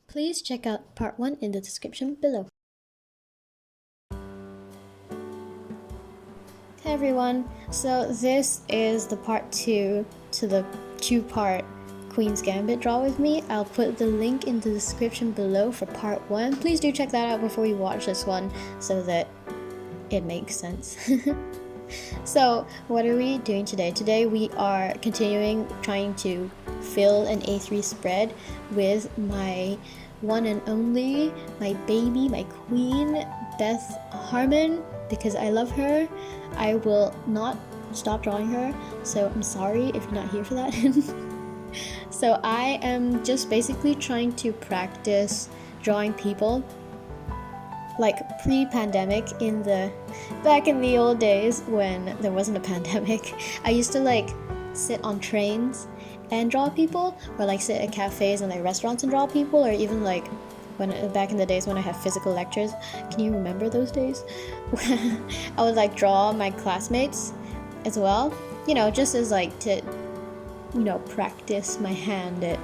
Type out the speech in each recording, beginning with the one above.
Please check out part 1 in the description below. Hey everyone, so this is the part 2 to the 2-part Queen's Gambit draw with me. I'll put the link in the description below for part 1. Please do check that out before you watch this one so that it makes sense. So what are we doing today? Today we are continuing trying to fill an A3 spread with my one and only, my baby, my queen, Beth Harmon, because I love her. I will not stop drawing her, so I'm sorry if you're not here for that. So I am just basically trying to practice drawing people like pre-pandemic, back in the old days when there wasn't a pandemic. I used to like sit on trains and draw people, or like sit at cafes and like restaurants and draw people, or even like when back in the days when I have physical lectures. Can you remember those days? I would like draw my classmates as well, just as like to practice my hand at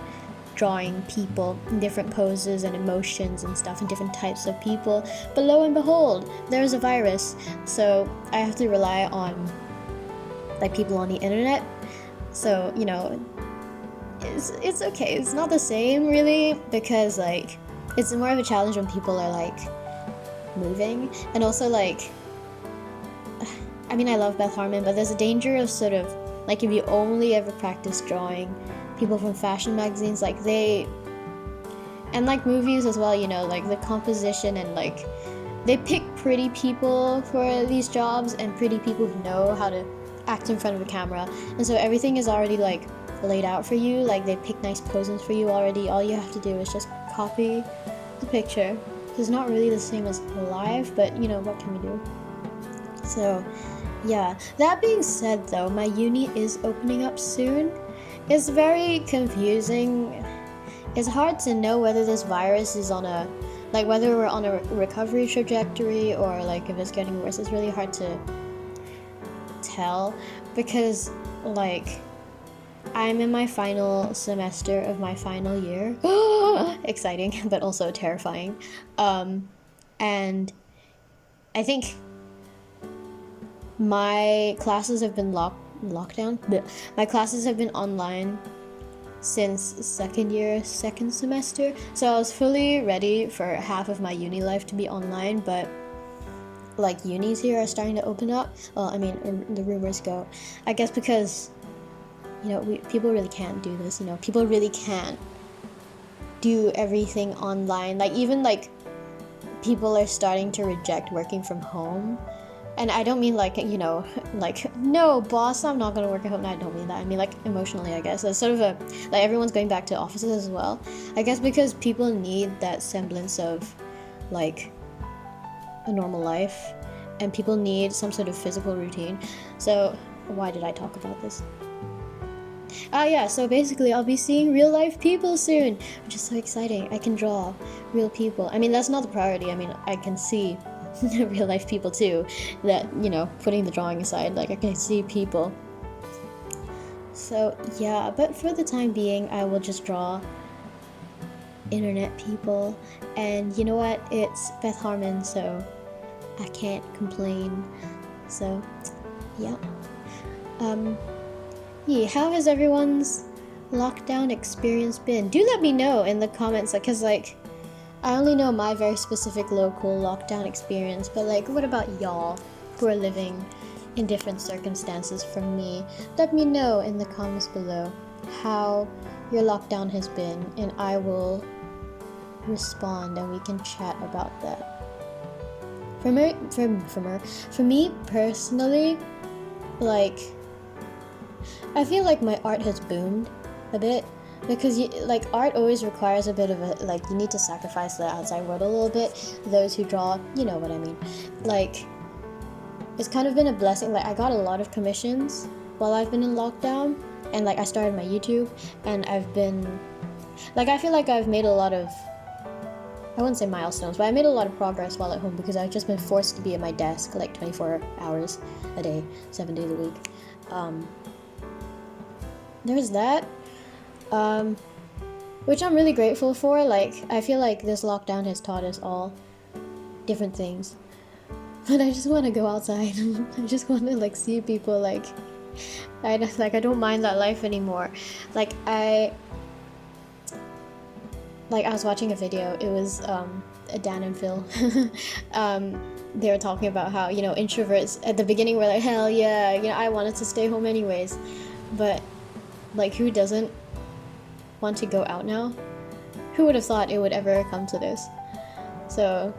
drawing people in different poses and emotions and stuff, and different types of people. But lo and behold, there's a virus, so I have to rely on like people on the internet. So it's okay. It's not the same really, because like it's more of a challenge when people are like moving, and also like I love Beth Harmon, but there's a danger of sort of like if you only ever practice drawing people from fashion magazines, like and like movies as well, like the composition, and like they pick pretty people for these jobs, and pretty people who know how to act in front of a camera, and so everything is already like laid out for you. Like they pick nice poses for you already. All you have to do is just copy the picture. It's not really the same as live, but what can we do? So yeah, that being said though, my uni is opening up soon. It's very confusing. It's hard to know whether this virus is whether we're on a recovery trajectory, or like if it's getting worse. It's really hard to tell, because like I'm in my final semester of my final year. Exciting, but also terrifying. And I think my classes have been lockdown. My classes have been online since second semester. So I was fully ready for half of my uni life to be online, but like unis here are starting to open up. Well, the rumors go, I guess because people really can't do this. People really can't do everything online. Like even like people are starting to reject working from home. And I don't mean like, like, no, boss, I'm not going to work at home. No, I don't mean that. I mean like emotionally, I guess. It's sort of like everyone's going back to offices as well. I guess because people need that semblance of like a normal life, and people need some sort of physical routine. So why did I talk about this? Yeah, so basically I'll be seeing real life people soon, which is so exciting. I can draw real people. That's not the priority. I can see real life people too, that putting the drawing aside, like I can see people. So yeah, but for the time being I will just draw internet people, and you know what, it's Beth Harmon, so I can't complain. So yeah. How has everyone's lockdown experience been? Do let me know in the comments, because like I only know my very specific local lockdown experience, but like what about y'all who are living in different circumstances from me? Let me know in the comments below how your lockdown has been, and I will respond and we can chat about that. For me personally, like I feel like my art has boomed a bit, because art always requires a bit of you need to sacrifice the outside world a little bit. Those who draw, you know what I mean. Like it's kind of been a blessing. Like I got a lot of commissions while I've been in lockdown, and like I started my YouTube, and I've been like, I feel like I've made a lot of, I wouldn't say milestones, but I made a lot of progress while at home, because I've just been forced to be at my desk like 24 hours a day, 7 days a week. There's that. which I'm really grateful for. Like, I feel like this lockdown has taught us all different things. But I just want to go outside. I just want to like see people. Like, I don't mind that life anymore. I was watching a video. It was Dan and Phil. They were talking about how, you know, introverts at the beginning were like, hell yeah, you know, I wanted to stay home anyways. But like, who doesn't want to go out now? Who would have thought it would ever come to this? So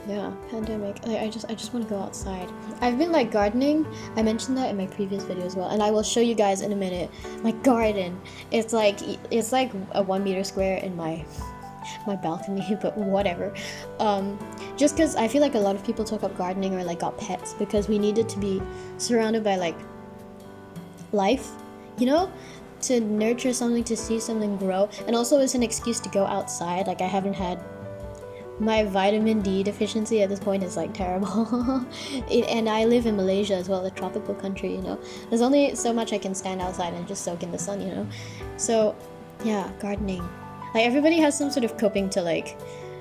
yeah, pandemic. I just want to go outside. I've been like gardening. I mentioned that in my previous video as well, and I will show you guys in a minute my garden. It's like a 1 meter square in my balcony, but whatever. Just because I feel like a lot of people took up gardening or like got pets because we needed to be surrounded by like life, you know, to nurture something, to see something grow, and also it's an excuse to go outside. Like, I haven't had my vitamin D deficiency at this point is like terrible. And I live in Malaysia as well, a tropical country, you know. There's only so much I can stand outside and just soak in the sun, you know. So yeah, gardening. Like, everybody has some sort of coping to like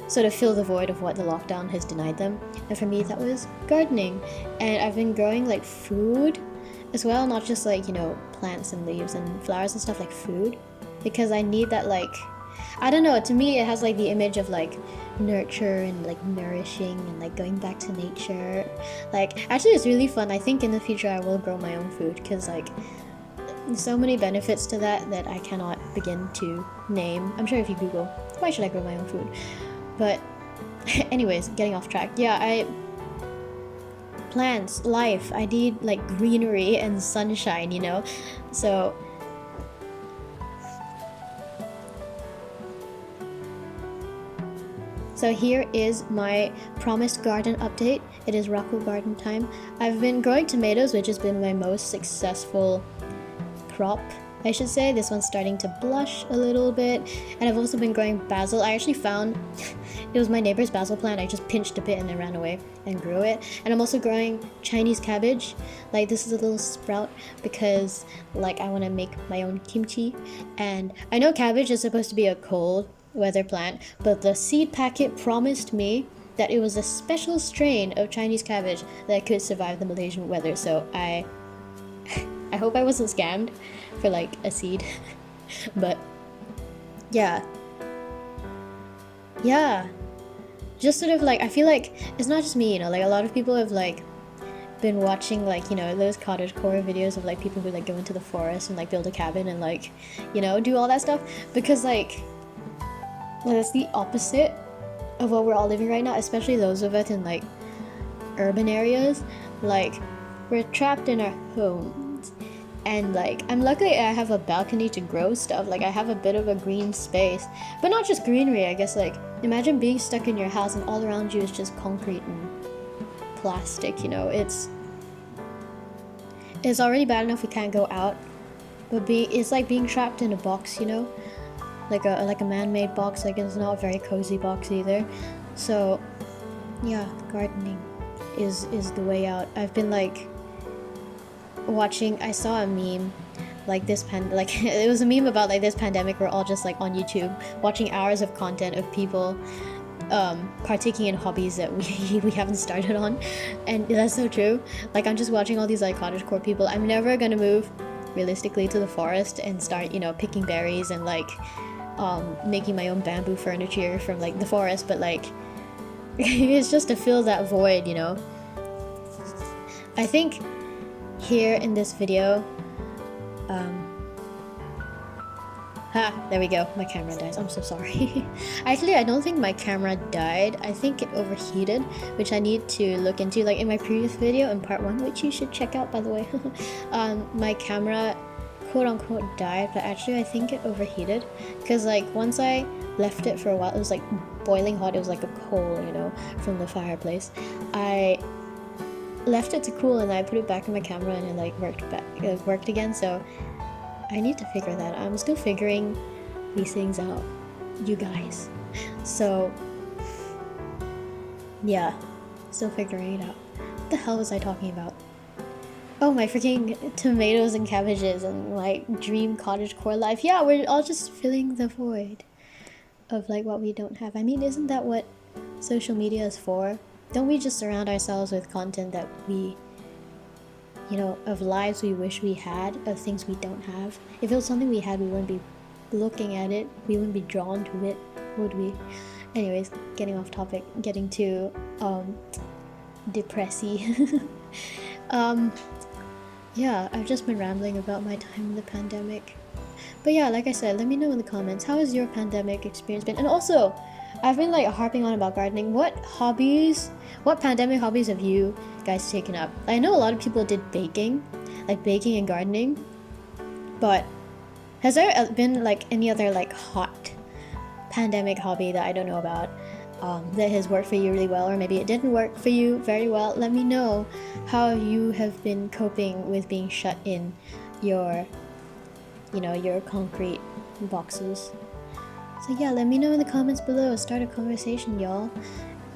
sort of fill the void of what the lockdown has denied them. And for me, that was gardening. And I've been growing like food as well, not just like, you know, plants and leaves and flowers and stuff, like food, because I need that. Like, I don't know, to me it has like the image of like nurture and like nourishing and like going back to nature. Like, actually it's really fun. I think in the future I will grow my own food, because like so many benefits to that I cannot begin to name. I'm sure if you Google why should I grow my own food, but anyways, getting off track. Yeah, plants, life, I need like greenery and sunshine, you know. So here is my promised garden update. It is Rako garden time. I've been growing tomatoes, which has been my most successful crop, I should say. This one's starting to blush a little bit. And I've also been growing basil. I actually found it was my neighbor's basil plant. I just pinched a bit and then ran away and grew it. And I'm also growing Chinese cabbage. Like, this is a little sprout because like I want to make my own kimchi. And I know cabbage is supposed to be a cold weather plant, but the seed packet promised me that it was a special strain of Chinese cabbage that could survive the Malaysian weather. So I hope I wasn't scammed for like a seed. But yeah, just sort of like, I feel like it's not just me, you know, like a lot of people have like been watching like, you know, those cottagecore videos of like people who like go into the forest and like build a cabin and like, you know, do all that stuff, because like, well, that's the opposite of what we're all living right now, especially those of us in like urban areas. Like, we're trapped in our homes, and like, I'm lucky I have a balcony to grow stuff. Like, I have a bit of a green space, but not just greenery. I guess like, imagine being stuck in your house and all around you is just concrete and plastic, you know. It's already bad enough we can't go out, but it's like being trapped in a box, you know. Like a man-made box. Like, it's not a very cozy box either. So yeah, gardening is the way out. I've been like watching, I saw a meme like it was a meme about like this pandemic. We're all just like on YouTube watching hours of content of people partaking in hobbies that we haven't started on, and that's so true. Like, I'm just watching all these like cottagecore people. I'm never gonna move realistically to the forest and start, you know, picking berries and like making my own bamboo furniture from like the forest, but like it's just to fill that void, you know. I think here in this video, there we go, my camera dies. I'm so sorry. Actually, I don't think my camera died. I think it overheated, which I need to look into. Like in my previous video in part 1, which you should check out by the way, my camera quote-unquote died, but actually I think it overheated, because like once I left it for a while, it was like boiling hot. It was like a coal, you know, from the fireplace. I left it to cool and I put it back in my camera and it like worked again. So I need to figure that out. I'm still figuring these things out, you guys. So yeah, still figuring it out. What the hell was I talking about? Oh, my freaking tomatoes and cabbages and like dream cottagecore life. Yeah, we're all just filling the void of like what we don't have. I mean, isn't that what social media is for? Don't we just surround ourselves with content that we, you know, of lives we wish we had, of things we don't have? If it was something we had, we wouldn't be looking at it, we wouldn't be drawn to it, would we? Anyways, getting off topic, getting to depressy. Yeah, I've just been rambling about my time in the pandemic. But yeah, like I said, let me know in the comments, how has your pandemic experience been? And also, I've been like harping on about gardening. What pandemic hobbies have you guys taken up? I know a lot of people did baking, like baking and gardening, but has there been like any other like hot pandemic hobby that I don't know about that has worked for you really well, or maybe it didn't work for you very well? Let me know how you have been coping with being shut in your, you know, your concrete boxes. So yeah, let me know in the comments below. Start a conversation, y'all.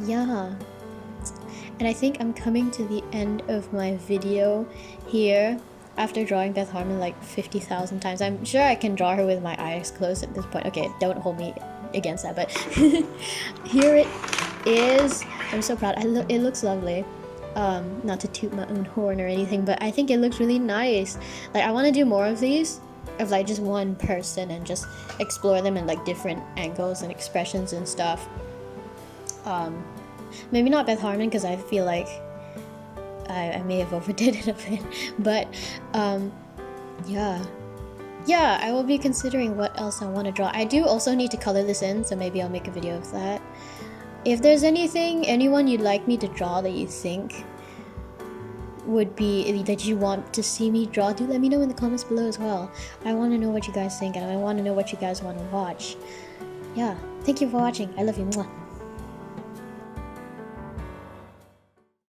Yeah. And I think I'm coming to the end of my video here after drawing Beth Harmon like 50,000 times. I'm sure I can draw her with my eyes closed at this point. Okay, don't hold me against that, but here it is. I'm so proud. It looks lovely. Not to toot my own horn or anything, but I think it looks really nice. Like, I want to do more of these, of like just one person, and just explore them in like different angles and expressions and stuff. Maybe not Beth Harmon, because I feel like I may have overdid it a bit, but yeah, I will be considering what else I want to draw. I do also need to color this in, so maybe I'll make a video of that. If there's anyone you'd like me to draw that you think would be, that you want to see me draw, do let me know in the comments below as well. I want to know what you guys think, and I want to know what you guys want to watch. Yeah, thank you for watching. I love you. Mwah.